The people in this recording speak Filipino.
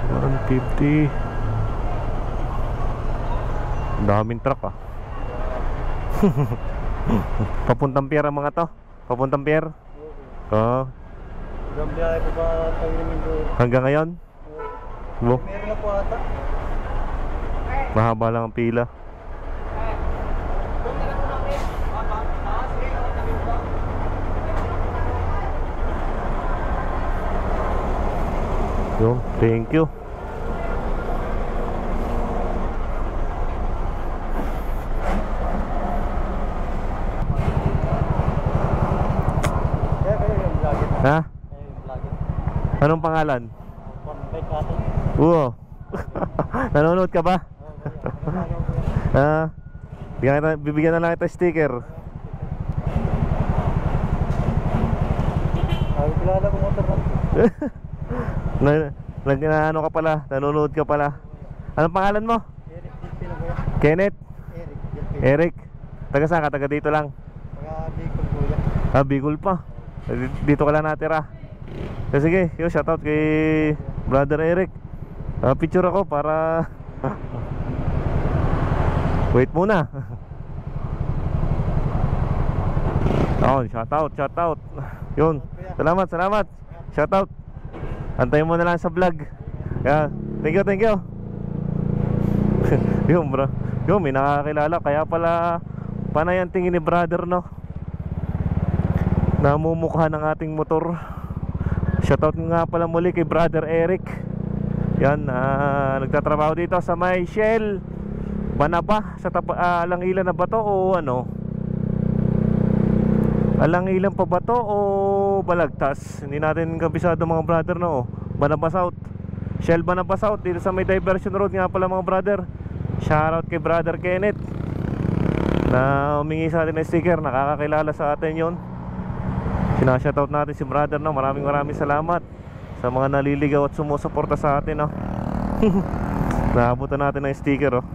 150. Daming truck ah. Papuntang pier ang mga to. Papuntang pier. Oo. Hanggang biyahe po ba tayo namin doon? Hanggang ngayon? Wow. Meron na po ata. Mahaba lang ang pila. Yun, thank you. Ha? Anong pangalan? Oo. Nanonood ka ba? Bibigyan na lang ito sticker. Ay, kilala ko motor na. Ano ka pala? Nanonood ka pala. Anong pangalan mo? Eric Delpino po yan. Kenneth? Eric Delpino. Eric? Taga saan ka? Taga dito lang? Taga Bicol po yan. Ah, Bicol pa. Dito ka lang natira. Sige, yo, shoutout kay Brother Eric. Picture ako para wait muna. Oh, shoutout. Yun. Salamat. Shoutout. Antayin mo na lang sa vlog. Yeah. Thank you. Yun, bro. Yun, may nakakilala. Kaya pala panay ang tingin ni brother, no? Namumukha ng ating motor. Shoutout nga pala muli kay Brother Eric. Yan, nagtatrabaho dito sa may Shell Banaba sa Alangilan na ba to o ano? Alangilan pa ba to o Balagtas? Hindi natin kabisado mga brother, no? Banaba South, Shell Banaba South, dito sa may Diversion Road nga pala mga brother. Shoutout kay Brother Kenneth na humingi sa atin ng sticker. Nakakakilala sa atin yon. Sinashoutout natin si brother, no? Maraming salamat sa mga naliligaw at sumusuporta sa atin, no? Naabutan natin ng sticker, oh.